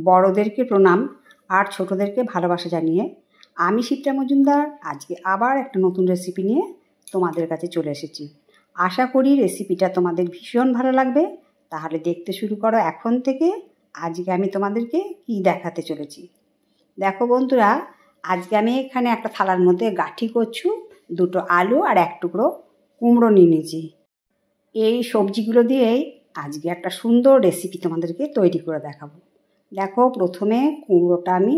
বড়দেরকে প্রণাম আর ছোটদেরকে ভালোবাসা জানিয়ে আমি শিপ্রা মজুমদার আজকে আবার একটা নতুন রেসিপি নিয়ে তোমাদের কাছে চলে এসেছি। আশা করি রেসিপিটা তোমাদের ভীষণ ভালো লাগবে। তাহলে দেখতে শুরু করো এখন থেকে। আজকে আমি তোমাদেরকে কি দেখাতে চলেছি দেখো বন্ধুরা। আজকে আমি এখানে একটা থালার মধ্যে গাঠি কচু, দুটো আলু আর এক টুকরো কুমড়ো নিয়ে নিয়েছি। এই সবজিগুলো দিয়েই আজকে একটা সুন্দর রেসিপি তোমাদেরকে তৈরি করে দেখাবো। দেখো, প্রথমে কুমড়োটা আমি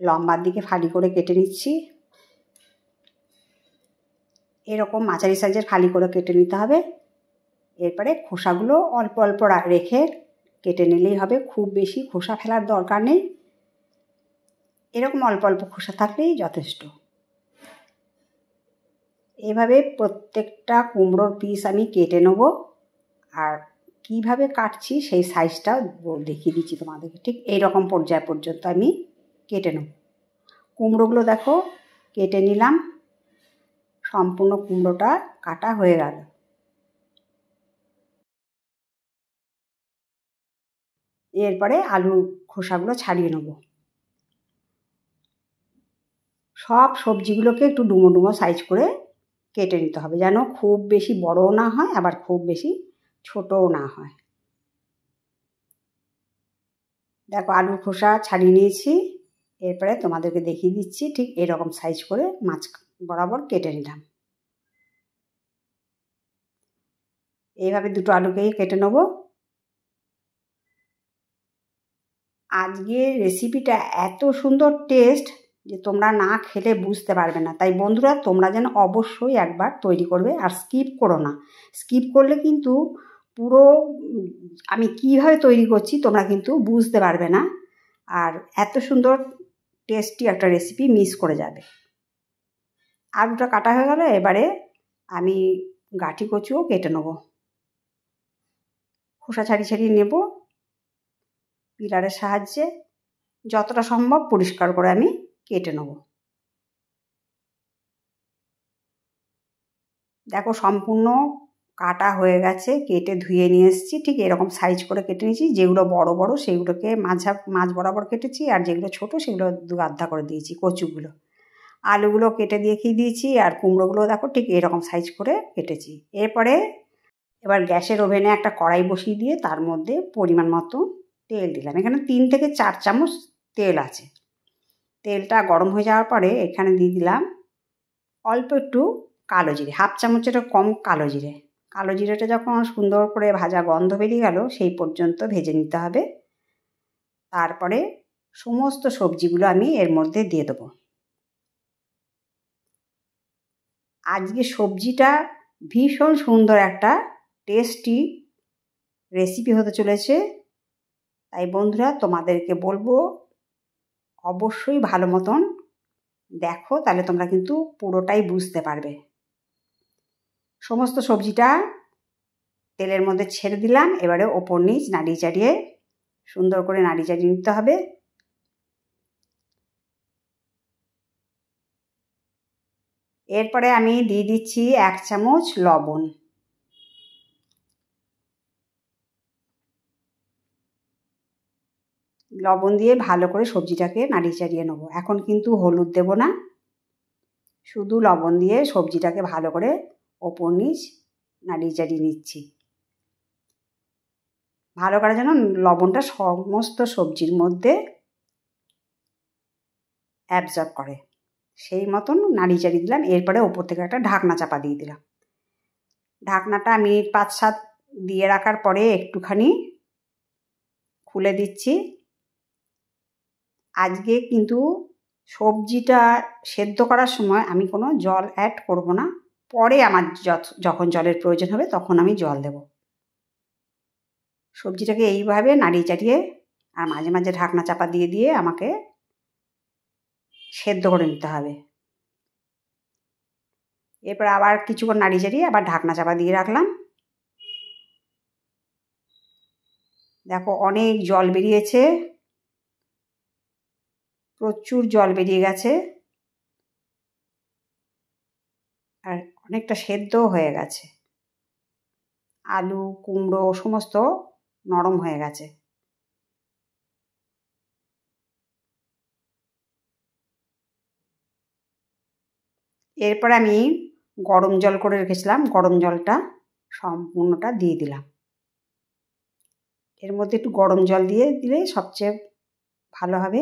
লম্বার দিকে ফালি করে কেটে নিচ্ছি। এরকম মাঝারি সাইজের ফালি করে কেটে নিতে হবে। এরপরে খোসাগুলো অল্প অল্প রেখে কেটে নিলেই হবে, খুব বেশি খোসা ফেলার দরকার নেই। এরকম অল্প অল্প খোসা থাকলেই যথেষ্ট। এভাবে প্রত্যেকটা কুমড়োর পিস আমি কেটে নেব, আর কিভাবে কাটছি সেই সাইজটা দেখিয়ে দিচ্ছি তোমাদেরকে। ঠিক এইরকম পর্যায় পর্যন্ত আমি কেটে নেব। কুমড়োগুলো দেখো কেটে নিলাম, সম্পূর্ণ কুমড়োটা কাটা হয়ে গেল। এরপরে আলুর খোসাগুলো ছাড়িয়ে নেব। সব সবজিগুলোকে একটু ডুমো ডুমো সাইজ করে কেটে নিতে হবে, যেন খুব বেশি বড়ও না হয় আবার খুব বেশি ছোটও না হয়। দেখো, আলুর খোসা ছাড়িয়ে নিয়েছি। এরপরে তোমাদেরকে দেখিয়ে দিচ্ছি, ঠিক এরকম সাইজ করে মাছ বরাবর কেটে নিলাম। এইভাবে দুটো আলুকেই কেটে নেব। আজকের রেসিপিটা এত সুন্দর টেস্ট যে তোমরা না খেলে বুঝতে পারবে না। তাই বন্ধুরা, তোমরা যেন অবশ্যই একবার তৈরি করবে আর স্কিপ করো না। স্কিপ করলে কিন্তু পুরো আমি কীভাবে তৈরি করছি তোমরা কিন্তু বুঝতে পারবে না, আর এত সুন্দর টেস্টি একটা রেসিপি মিস করে যাবে। আলুটা কাটা হয়ে গেল। এবারে আমি গাঠি কচুও কেটে নেব। খোসা ছাড়িয়ে ছাড়িয়ে নেব। পিলারের সাহায্যে যতটা সম্ভব পরিষ্কার করে আমি কেটে নেব। দেখো, সম্পূর্ণ কাটা হয়ে গেছে, কেটে ধুয়ে নিয়ে এসেছি। ঠিক এরকম সাইজ করে কেটে নিয়েছি। যেগুলো বড় বড় সেগুলোকে মাঝ বরাবর কেটেছি, আর যেগুলো ছোট সেগুলো দু আধা করে দিয়েছি। কচুগুলো, আলুগুলো কেটে দেখিয়ে দিয়েছি, আর কুমড়োগুলো দেখো ঠিক এরকম সাইজ করে কেটেছি। এবার গ্যাসের ওভেনে একটা কড়াই বসিয়ে দিয়ে তার মধ্যে পরিমাণ মতো তেল দিলাম। এখানে 3 থেকে 4 চামচ তেল আছে। তেলটা গরম হয়ে যাওয়ার পরে এখানে দিয়ে দিলাম অল্প একটু কালো জিরে, হাফ চামচেরও কম কালো জিরে। কালো জিরেটা যখন সুন্দর করে ভাজা গন্ধ বেরিয়ে গেল সেই পর্যন্ত ভেজে নিতে হবে। তারপরে সমস্ত সবজিগুলো আমি এর মধ্যে দিয়ে দেবো। আজকে সবজিটা ভীষণ সুন্দর একটা টেস্টি রেসিপি হতে চলেছে। তাই বন্ধুরা, তোমাদেরকে বলবো অবশ্যই ভালো মতন দেখো, তাহলে তোমরা কিন্তু পুরোটাই বুঝতে পারবে। সমস্ত সবজিটা তেলের মধ্যে ছেড়ে দিলাম। এবারে ওপর নিচ নাড়িয়ে চাড়িয়ে সুন্দর করে নাড়িয়ে চাড়িয়ে নিতে হবে। এরপরে আমি দিয়ে দিচ্ছি 1 চামচ লবণ। লবণ দিয়ে ভালো করে সবজিটাকে নাড়িয়ে চাড়িয়ে নেবো। এখন কিন্তু হলুদ দেব না, শুধু লবণ দিয়ে সবজিটাকে ভালো করে ওপর নিচ নাড়িয়ে চাড়িয়ে নিচ্ছি। ভালো করে যেন লবণটা সমস্ত সবজির মধ্যে অ্যাবজর্ব করে, সেই মতন নাড়িয়ে চাড়িয়ে দিলাম। এরপরে ওপর থেকে একটা ঢাকনা চাপা দিয়ে দিলাম। ঢাকনাটা মিনিট 5-7 দিয়ে রাখার পরে একটুখানি খুলে দিচ্ছি। আজকে কিন্তু সবজিটা সেদ্ধ করার সময় আমি কোনো জল অ্যাড করব না। পরে আমার যখন জলের প্রয়োজন হবে তখন আমি জল দেব। সবজিটাকে এইভাবে নাড়িয়ে চাড়িয়ে আর মাঝে মাঝে ঢাকনা চাপা দিয়ে দিয়ে আমাকে সেদ্ধ করে নিতে হবে। এরপর আবার কিছুক্ষণ নাড়িয়ে চাড়িয়ে আবার ঢাকনা চাপা দিয়ে রাখলাম। দেখো, অনেক জল বেরিয়েছে, প্রচুর জল বেরিয়ে গেছে, আর অনেকটা সেদ্ধও হয়ে গেছে। আলু কুমড়ো সমস্ত নরম হয়ে গেছে। এরপর আমি গরম জল করে রেখেছিলাম, গরম জলটা সম্পূর্ণটা দিয়ে দিলাম। এর মধ্যে একটু গরম জল দিয়ে দিলে সবচেয়ে ভালো হবে,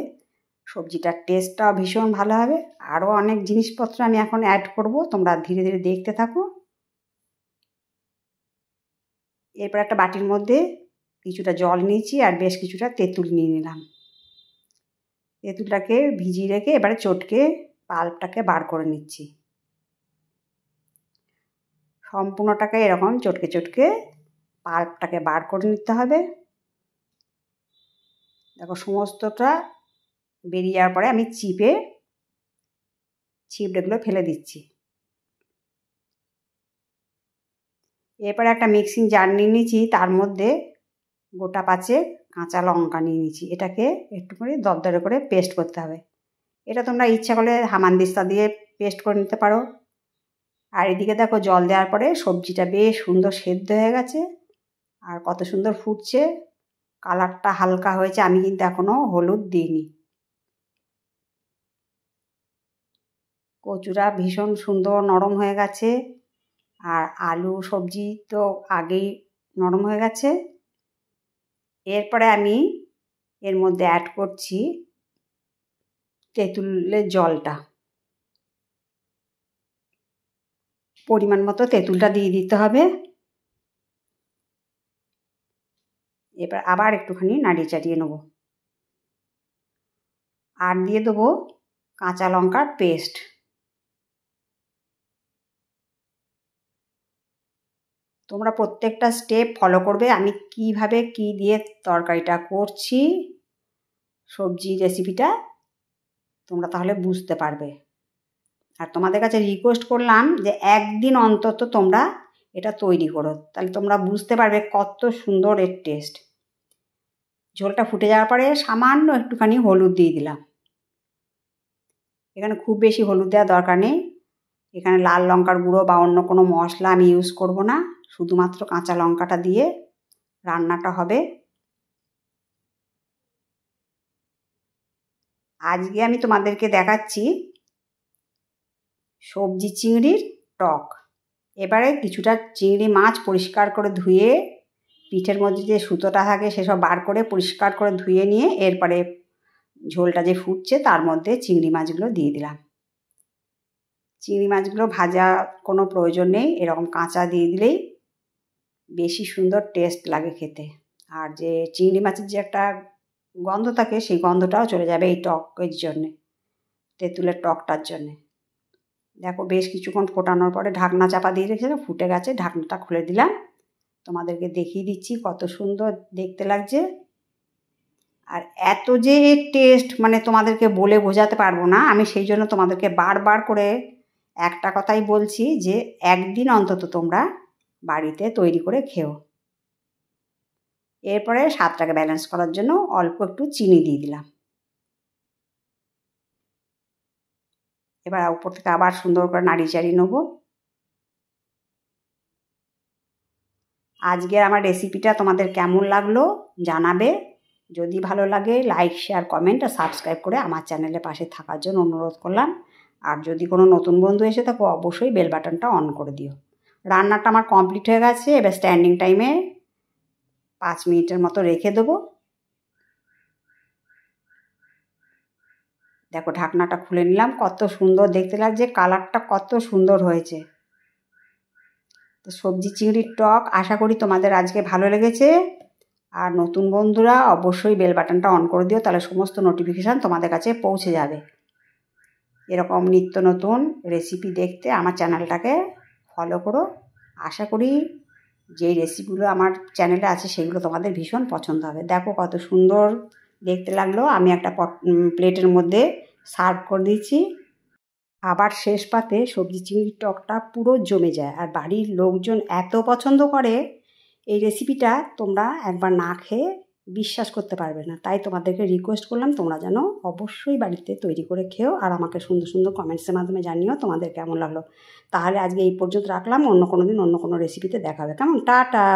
সবজিটার টেস্টটাও ভীষণ ভালো হবে। আরও অনেক জিনিসপত্র আমি এখন অ্যাড করব, তোমরা ধীরে ধীরে দেখতে থাকো। এরপর একটা বাটির মধ্যে কিছুটা জল নিয়েছি আর বেশ কিছুটা তেঁতুল নিয়ে নিলাম। তেঁতুলটাকে ভিজিয়ে রেখে এবারে চটকে পাল্পটাকে বার করে নিচ্ছি। সম্পূর্ণটাকে এরকম চটকে চটকে পাল্পটাকে বার করে নিতে হবে। দেখো সমস্তটা বেরিয়ে যাওয়ার পরে আমি ছিপড়েগুলো ফেলে দিচ্ছি। এরপরে একটা মিক্সিং জার নিয়ে নিয়েছি, তার মধ্যে গোটা 5 কাঁচা লঙ্কা নিয়ে নিয়েছি। এটাকে একটু করে দরদরে করে পেস্ট করতে হবে। এটা তোমরা ইচ্ছা করলে হামানদিস্তা দিয়ে পেস্ট করে নিতে পারো। আর এদিকে দেখো জল দেওয়ার পরে সবজিটা বেশ সুন্দর সেদ্ধ হয়ে গেছে আর কত সুন্দর ফুটছে, কালারটা হালকা হয়েছে। আমি কিন্তু এখনও হলুদ দিইনি। কচুটা ভীষণ সুন্দর নরম হয়ে গেছে আর আলু সবজি তো আগেই নরম হয়ে গেছে। এরপরে আমি এর মধ্যে অ্যাড করছি তেঁতুলের জলটা। পরিমাণ মতো তেঁতুলটা দিয়ে দিতে হবে। এবার আবার একটুখানি নাড়িয়ে চাড়িয়ে নেব। আর দিয়ে দেবো কাঁচা লঙ্কার পেস্ট। তোমরা প্রত্যেকটা স্টেপ ফলো করবে, আমি কিভাবে কি দিয়ে তরকারিটা করছি, সবজি রেসিপিটা তোমরা তাহলে বুঝতে পারবে। আর তোমাদের কাছে রিকোয়েস্ট করলাম যে একদিন অন্তত তোমরা এটা তৈরি করো, তাহলে তোমরা বুঝতে পারবে কত সুন্দর এর টেস্ট। ঝোলটা ফুটে যাওয়ার পরে সামান্য একটুখানি হলুদ দিয়ে দিলাম। এখানে খুব বেশি হলুদ দেওয়ার দরকার নেই। এখানে লাল লঙ্কার গুঁড়ো বা অন্য কোনো মশলা আমি ইউজ করব না, শুধুমাত্র কাঁচা লঙ্কাটা দিয়ে রান্নাটা হবে। আজকে আমি তোমাদেরকে দেখাচ্ছি সবজি চিংড়ির টক। এবারে কিছুটা চিংড়ি মাছ পরিষ্কার করে ধুয়ে, পিঠের মধ্যে যে সুতোটা থাকে সেসব বার করে পরিষ্কার করে ধুয়ে নিয়ে এরপরে ঝোলটা যে ফুটছে তার মধ্যে চিংড়ি মাছগুলো দিয়ে দিলাম। চিংড়ি মাছগুলো ভাজা কোনো প্রয়োজন নেই, এরকম কাঁচা দিয়ে দিলেই বেশি সুন্দর টেস্ট লাগে খেতে। আর যে চিংড়ি মাছের যে একটা গন্ধ থাকে সেই গন্ধটাও চলে যাবে এই টকের জন্যে, তেঁতুলের টকটার জন্যে। দেখো বেশ কিছুক্ষণ ফোটানোর পরে ঢাকনা চাপা দিয়ে রেখেছিলাম, ফুটে গেছে। ঢাকনাটা খুলে দিলাম, তোমাদেরকে দেখিয়ে দিচ্ছি কত সুন্দর দেখতে লাগছে। আর এত যে টেস্ট মানে তোমাদেরকে বলে বোঝাতে পারবো না। আমি সেই জন্য তোমাদেরকে বারবার করে একটা কথাই বলছি যে একদিন অন্তত তোমরা বাড়িতে তৈরি করে খেও। এরপরে স্বাদটাকে ব্যালেন্স করার জন্য অল্প একটু চিনি দিয়ে দিলাম। এবার উপর থেকে আবার সুন্দর করে নাড়িয়ে চাড়িয়ে নেবো। আজকের আমার রেসিপিটা তোমাদের কেমন লাগলো জানাবে। যদি ভালো লাগে লাইক শেয়ার কমেন্ট আর সাবস্ক্রাইব করে আমার চ্যানেলের পাশে থাকার জন্য অনুরোধ করলাম। আর যদি কোনো নতুন বন্ধু এসে থাকো অবশ্যই বেল বাটনটা অন করে দিও। রান্নাটা আমার কমপ্লিট হয়ে গেছে। এবার স্ট্যান্ডিং টাইমে 5 মিনিটের মতো রেখে দেবো। দেখো ঢাকনাটা খুলে নিলাম, কত সুন্দর দেখতে লাগছে, কালারটা কত সুন্দর হয়েছে। তো সবজি চিংড়ির টক আশা করি তোমাদের আজকে ভালো লেগেছে। আর নতুন বন্ধুরা অবশ্যই বেল বাটনটা অন করে দিও, তাহলে সমস্ত নোটিফিকেশান তোমাদের কাছে পৌঁছে যাবে। এরকম নিত্য নতুন রেসিপি দেখতে আমার চ্যানেলটাকে ফলো করো। আশা করি যেই রেসিপিগুলো আমার চ্যানেলে আছে সেগুলো তোমাদের ভীষণ পছন্দ হবে। দেখো কত সুন্দর দেখতে লাগলো। আমি একটা প্লেটের মধ্যে সার্ভ করে দিচ্ছি। আবার শেষ পাতে সবজি চিংড়ির টকটা পুরো জমে যায় আর বাড়ির লোকজন এত পছন্দ করে এই রেসিপিটা, তোমরা একবার না খেয়ে বিশ্বাস করতে পারবে না। তাই তোমাদেরকে রিকোয়েস্ট করলাম তোমরা যেন অবশ্যই বাড়িতে তৈরি করে খেও আর আমাকে সুন্দর সুন্দর কমেন্টসের মাধ্যমে জানিও তোমাদের কেমন লাগলো। তাহলে আজকে এই পর্যন্ত রাখলাম, অন্য কোনো দিন অন্য কোনো রেসিপিতে দেখা হবে। কেমন? টাটা।